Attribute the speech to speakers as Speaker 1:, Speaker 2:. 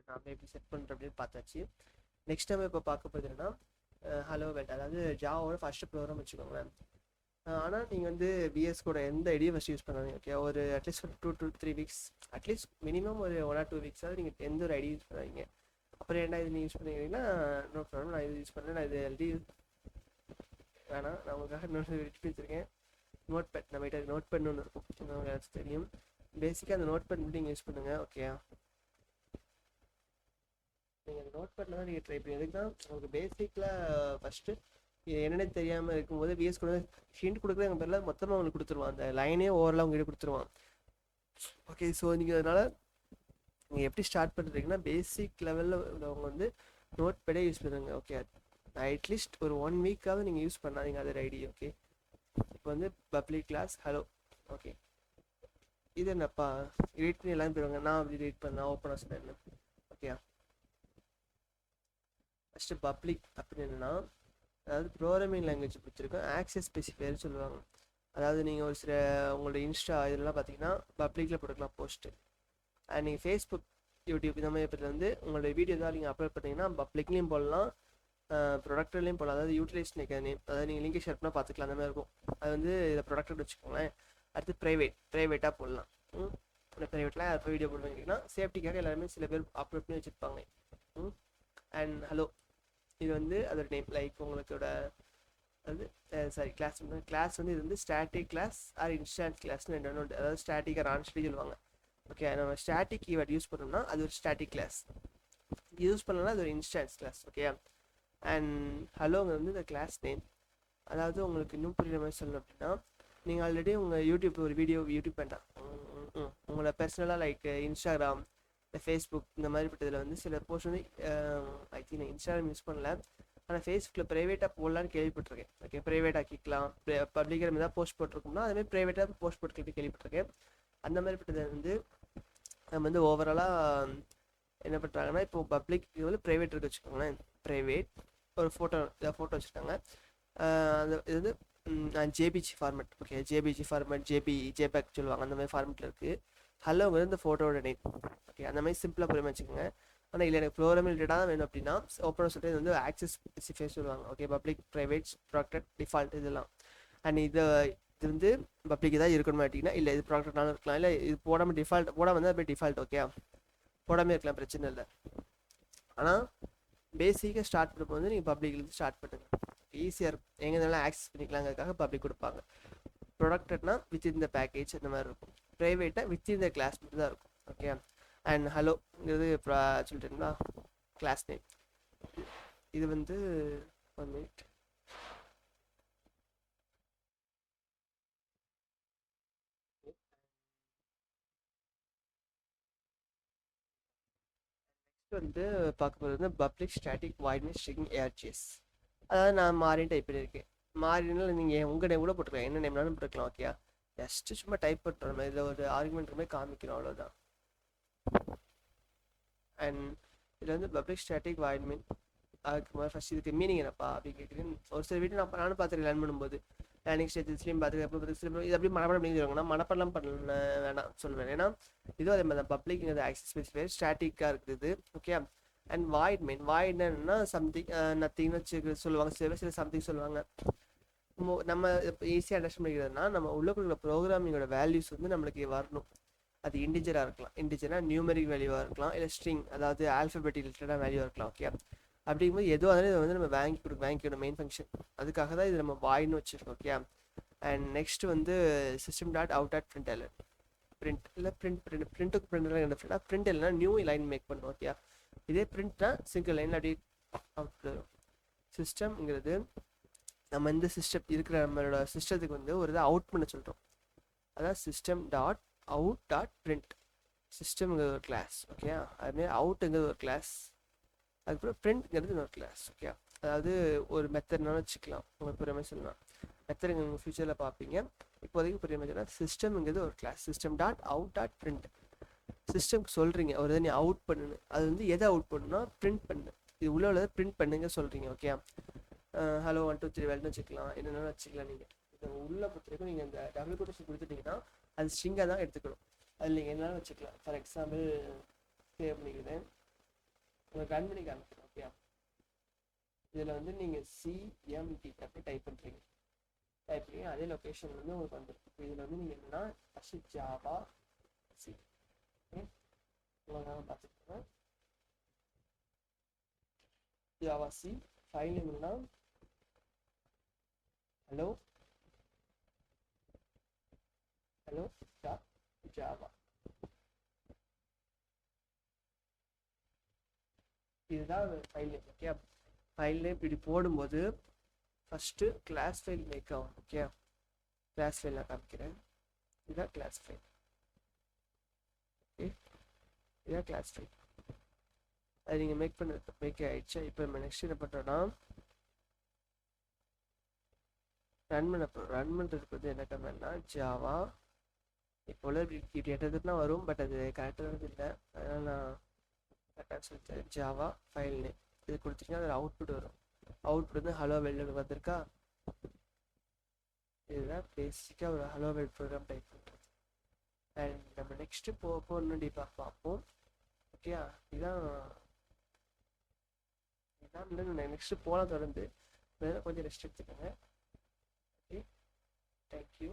Speaker 1: நாம எப்படி செட் பண்ணுறோம் அப்படின்னு பார்த்தாச்சு. நெக்ஸ்ட் நம்ம இப்போ பார்க்க போகிறது என்னன்னா ஹலோ வேர்ல்ட், அதாவது ஜாவோட ஃபர்ஸ்ட் ப்ரோக்ராம் வச்சுக்கோங்களேன். ஆனால் நீங்கள் வந்து விஎஸ் கூட எந்த ஐடியும் ஃபஸ்ட் யூஸ் பண்ணாதீங்க. ஓகே, ஒரு அட்லீஸ்ட் ஒரு 2 to 3 வீக்ஸ், அட்லீஸ்ட் மினிமம் ஒரு 1 or 2 வீக்ஸாவது நீங்கள் எந்த ஒரு ஐடி யூஸ் பண்ணாதீங்க. அப்புறம் என்ன இது நீங்கள் யூஸ் பண்ணுறீங்கன்னா நோ ப்ராப்ளம், நான் இது யூஸ் பண்ணுறேன், நான் இது எழுதி வேணாம், நான் உங்களுக்காக இன்னொரு எடுத்து வச்சுருக்கேன். நோட் பேட், நம்மகிட்ட நோட் பேட்னு ஒன்று இருக்கும், உங்களுக்கு தெரியும். பேசிக்காக அந்த நோட் பேட் நீங்கள் யூஸ் பண்ணுங்கள். ஓகே, நீங்கள் அந்த நோட் பேட்டில் தான் நீங்கள் ட்ரை பண்ணி, எதுக்கு தான் உங்களுக்கு பேசிக்கில் ஃபஸ்ட்டு இது என்னென்ன தெரியாமல் இருக்கும்போது விஎஸ் கூட ஹிண்ட் கொடுக்குறவங்க பேரில் மொத்தமாக உங்களுக்கு கொடுத்துருவான், அந்த லைனே ஓவரலாக உங்ககிட்ட கொடுத்துருவான். ஓகே, ஸோ நீங்கள் அதனால் நீங்கள் எப்படி ஸ்டார்ட் பண்ணுறீங்கன்னா பேசிக் லெவலில் உள்ளவங்க வந்து நோட் பேடே யூஸ் பண்ணுங்க. ஓகே, அட்லீஸ்ட் ஒரு 1 வீக்காவது நீங்கள் யூஸ் பண்ணாதீங்க அதர் ஐடி. ஓகே, இப்போ வந்து பப்ளிக் கிளாஸ் ஹலோ. ஓகே, இது என்னப்பா ரீட் பண்ணி எல்லாம் போயிடுவாங்க, நான் அப்படி ரீட் பண்ணேன் ஓப்பனாக சொன்னேன். ஓகே, ஃபஸ்ட்டு பப்ளிக் அப்படின்னு என்னென்னா, அதாவது ப்ரோக்ராமிங் லாங்குவேஜ் பிடிச்சிருக்கோம், ஆக்சஸ் ஸ்பெசிஃபையர்னு சொல்லுவாங்க. அதாவது நீங்கள் ஒரு சில உங்களோட இன்ஸ்டா இதெல்லாம் பார்த்தீங்கன்னா பப்ளிக்கில் போட்டுக்கலாம் போஸ்ட்டு. அண்ட் நீங்கள் ஃபேஸ்புக், யூடியூப் இந்த மாதிரி பற்றி வந்து உங்களோட வீடியோ தான் நீங்கள் அப்லோட் பண்ணிங்கன்னா பப்ளிக்லேயும் போடலாம், ப்ரொடக்டர்லேயும் போடலாம். அதாவது யூட்டிலைஸ் நேம், அதாவது நீங்கள் லிங்க் ஷேர் பண்ணால் பார்த்துக்கலாம், அந்த மாதிரி இருக்கும். அது வந்து இதை ப்ரொடக்டர் வச்சுக்கோங்களேன். அடுத்து ப்ரைவேட்டாக போடலாம். ப்ரைவேட்டில் அப்போ வீடியோ போடுவாங்கன்னா சேஃப்டிக்காக எல்லாருமே சில பேர் அப்லோட் பண்ணி வச்சுருப்பாங்க. அண்ட் ஹலோ, இது வந்து அதோட நேம், லைக் உங்களுக்கோட அது சாரி கிளாஸ் வந்து இது வந்து ஸ்டாட்டிக் கிளாஸ் ஆர் இன்ஸ்டான்ஸ் கிளாஸ்னு ரெண்டு ஒன்று. அதாவது ஸ்டாட்டிக் ஆர் ஆன்ஸ்டாட்டிக் சொல்லுவாங்க. ஓகே, நம்ம ஸ்டாட்டிக் கீவேர்ட் யூஸ் பண்ணோம்னா அது ஒரு ஸ்டாட்டிக் கிளாஸ், யூஸ் பண்ணலன்னா அது ஒரு இன்ஸ்டான்ஸ் கிளாஸ். ஓகே, அண்ட் ஹலோங்க வந்து இந்த கிளாஸ் நேம். அதாவது உங்களுக்கு இன்னும் புரியுற மாதிரி சொல்லணும் அப்படின்னா, நீங்கள் ஆல்ரெடி உங்கள் யூடியூப் ஒரு யூடியூப் வேண்டாம், உங்களோட பர்சனலாக லைக் இன்ஸ்டாகிராம் இல்லை ஃபேஸ்புக் இந்த மாதிரி பட்டதில் வந்து சில போஸ்ட் வந்து ஐ திங்க் இன்ஸ்டாகிராம் யூஸ் பண்ணல, ஆனால் ஃபேஸ்புக்கில் ப்ரைவேட்டாக போடலான்னு கேள்விப்பட்டிருக்கேன். ஓகே, ப்ரைவேட் ஆக்கிக்கலாம், பப்ளிக்காக ஏதாவது போஸ்ட் போட்டிருக்கோம்னா அதுமாதிரி ப்ரைவேட்டாக போஸ்ட் போட்டு கேள்விப்பட்டிருக்கேன். அந்த மாதிரி பட்டதை வந்து நம்ம வந்து ஓவராலாக என்ன பண்ணுறாங்கன்னா, இப்போ பப்ளிக் இது வந்து ப்ரைவேட் இருக்கு வச்சுக்கோங்களேன். ப்ரைவேட் ஒரு ஃபோட்டோ வச்சுருக்காங்க, அந்த இது வந்து JPG format. Okay, JPG format, JPEG சொல்லுவாங்க, அந்த மாதிரி ஃபார்மெட்டில் இருக்குது. ஹலோங்கிறது இந்த ஃபோட்டோட நேம். ஓகே, அந்த மாதிரி சிம்பிளாக புரியாமல் வச்சுக்கோங்க. ஆனால் இல்லை எனக்கு ப்ரோக்ராம் ரிலேட்டடாக தான் வேணும் அப்படின்னா ஓப்பனாக சொல்லிட்டு இது வந்து ஆக்சஸ் ஸ்பெசிஃபையர் சொல்லுவாங்க. Okay, public, private, product, default இதெல்லாம். அண்ட் இது வந்து பப்ளிக் தான் இருக்கணும் மாட்டிங்கன்னா, இல்லை இது ப்ராடக்ட்னாலும் இருக்கலாம், இல்லை இது போடாமல் போடாமல் வந்து அப்படியே டிஃபால்ட். ஓகே, போடாமல் இருக்கலாம், பிரச்சனை இல்லை. ஆனால் பேசிக்காக ஸ்டார்ட் பண்ணும்போது வந்து நீங்கள் பப்ளிக்லேருந்து ஸ்டார்ட் பண்ணுங்கள், ஈஸியாக இருக்கும். எங்கே இருந்தாலும் ஆக்சஸ் பண்ணிக்கலாங்கிறதுக்காக பப்ளிக் கொடுப்பாங்க. ப்ரொடக்டட்னா வித்தின் த பேக்கேஜ் அந்த மாதிரி இருக்கும். ப்ரைவேட்டாக வித்தின் த கிளாஸ் மட்டும் தான் இருக்கும். ஓகே, அண்ட் ஹலோங்கிறது சொல்லிட்டீங்களா கிளாஸ் நேம். இது வந்து 1 minute. நெக்ஸ்ட் வந்து பார்க்க போகிறது வந்து பப்ளிக் ஸ்டாட்டிக் வாய்ட் ஸ்ட்ரிங் ஏர்ஜிஎஸ். அதாவது நான் மாறின்னு டைப் பண்ணியிருக்கேன். மாறினால நீங்கள் உங்கள் நேம் கூட போட்டுக்கலாம், என்ன நேம்னாலும் போட்டுக்கலாம். ஓகே, ஜஸ்ட்டு சும்மா டைப் பண்ணுற மாதிரி இதில் ஒரு ஆர்குமெண்ட் மாதிரி காமிக்கிறோம், அவ்வளோதான். அண்ட் இதில் வந்து பப்ளிக் ஸ்டாட்டிக் வாய்ட் மீன், அதுக்கு மாதிரி ஃபஸ்ட் இதுக்கு மீனிங் என்னப்பா அப்படின்னு கேட்குறேன். ஒரு சில வீட்டு நானும் பார்த்துருக்கேன் லேர்ன் பண்ணும்போது, லேர்னிங் ஸ்டேஜஸ்லையும் பார்த்துருக்கேன். இது அப்படி மனப்பாடம் பண்ணிடுவாங்கன்னா மனப்பாடம் பண்ண வேணாம் சொல்லுவேன். ஏன்னா இதுவும் அதே மாதிரி தான், பப்ளிக்ங்கிறது ஆக்சஸ் ஸ்பெசிஃபையர் ஸ்டாட்டிக்காக இருக்குது. ஓகே, அண்ட் வாய்ட் மீன், வாய்ட்னா என்னன்னா சம்திங் நத்திங்னு வச்சு சொல்லுவாங்க, சில சம்திங் சொல்லுவாங்க. நம்ம இப்போ ஈஸியாக அண்டர்ஸ்டாண்ட் பண்ணிக்கிறதுனா நம்ம உள்ள கொடுக்குற ப்ரோக்ராமிங்கோட வேல்யூஸ் வந்து நம்மளுக்கு வரணும். அது இன்டிஜராக இருக்கலாம், இன்டிஜர்னா நியூமெரிக் வேல்யூவாக இருக்கலாம், இல்லை ஸ்ட்ரிங் அதாவது ஆல்ஃபபெட்டிக் ரிலேட்டடாக வேல்யூவாக இருக்கலாம். ஓகே, அப்படிங்கும்போது எதுவும் அதில் இதை வந்து நம்ம வாங்கிக்கணும் மெயின் ஃபங்க்ஷன். அதுக்காக தான் இது நம்ம வாய்னு வச்சுருக்கோம். ஓகே, அண்ட் நெக்ஸ்ட் வந்து system dot out dot print இல்லை பிரிண்ட்டுக்கு பிரிண்ட் என்ன ஃப்ரெண்டாக பிரிண்ட் இல்லைனா நியூ லைன் மேக் பண்ணுவோம். ஓகே, இதே பிரிண்ட்னா சிங்கிள் லைனில் அப்படி அவுட் வரும். சிஸ்டம்ங்கிறது நம்ம இந்த சிஸ்டம் இருக்கிற நம்மளோட சிஸ்டத்துக்கு வந்து ஒரு இதை அவுட் பண்ண சொல்கிறோம். அதான் system dot out dot print. சிஸ்டம்ங்கிறது ஒரு கிளாஸ். ஓகே, அதுமாதிரி அவுட்டுங்கிறது ஒரு கிளாஸ், அதுக்கப்புறம் பிரிண்ட்ங்கிறது இன்னொரு கிளாஸ். ஓகே, அதாவது ஒரு மெத்தட்னாலும் வச்சுக்கலாம், உங்களுக்கு புரிய மாதிரி சொல்லலாம். மெத்தட் நீங்கள் ஃபியூச்சரில் பார்ப்பீங்க, இப்போதைக்கு புரிய மாதிரி சொல்லலாம். சிஸ்டம்ங்கிறது ஒரு class, system dot out dot print. சிஸ்டம்க்கு சொல்கிறீங்க ஒரு இதை நீ அவுட் பண்ணுன்னு, அது வந்து எதை அவுட் பண்ணுன்னா பிரிண்ட் பண்ணு, இது உள்ள உள்ளதை பிரிண்ட் பண்ணுங்க சொல்கிறீங்க. ஓகே, ஹலோ 1 2 3 வேல்னு வச்சுக்கலாம், என்னென்னு வச்சுக்கலாம். நீங்கள் இதை உள்ளே பொறுத்த வரைக்கும் நீங்கள் இந்த டபுள் கோட்டேஷன் கொடுத்துட்டிங்கன்னா அது ஸ்ட்ரிங்காக தான் எடுத்துக்கணும். அதில் நீங்கள் என்னென்னு வச்சுக்கலாம். ஃபார் எக்ஸாம்பிள் சேவ் பண்ணிக்கிறேன். உங்களுக்கு ரன் பண்ணி காமிக்கிறேன். ஓகே, இதில் வந்து நீங்கள் சிஎம்டி அப்படி டைப் பண்ணுறீங்க. டைப் பண்ணி அதே லொக்கேஷன் வந்து உங்களுக்கு வந்துடும். இதில் வந்து நீங்கள் என்னென்னா ஃபஸ்ட்டு ஜாவா சி உங்களுக்கு பார்த்துருக்கோம். ஜாவா சி ஃபைல் என்னன்னா ஹலோ ஜாவா. இதுதான் file name. Okay, file name இப்படி போடும்போது ஃபஸ்ட்டு கிளாஸ் ஃபைல் மேக் ஆகும். ஓகே, கிளாஸ் ஃபைல் நான் காமிக்கிறேன். இதுதான் கிளாஸ் ஃபைல். ஓகே, இதுதான் கிளாஸ் ஃபைல். அது நீங்கள் மேக் ஆகிடுச்சா? இப்போ நம்ம நெக்ஸ்ட் என்ன பண்ணுறோன்னா ரன் பண்ணுறதுக்கு வந்து என்ன கமெண்ட்னா ஜாவா. இப்போ இப்படி எட்டதுனா வரும், பட் அது கரெக்டானது இல்லை. அதனால் நான் கரெக்டாக சொல்லித்தரேன். ஜாவா ஃபைல் நேம் இது கொடுத்தீங்கன்னா அதில் அவுட்புட் வரும். அவுட்புட் வந்து ஹலோ வேர்ல்டு வந்திருக்கா. இதுதான் பேசிக்காக ஒரு ஹலோ வேர்ல்ட் ப்ரோக்ராம் டைப் பண்ணுறது. அண்ட் நம்ம நெக்ஸ்ட்டு போகணும் டீப்பாக பார்ப்போம். ஓகே, இதுதான் நெக்ஸ்ட்டு போகலாம். தொடர்ந்து கொஞ்சம் ரெஸ்ட் எடுத்துக்கோங்க. Okay, thank you.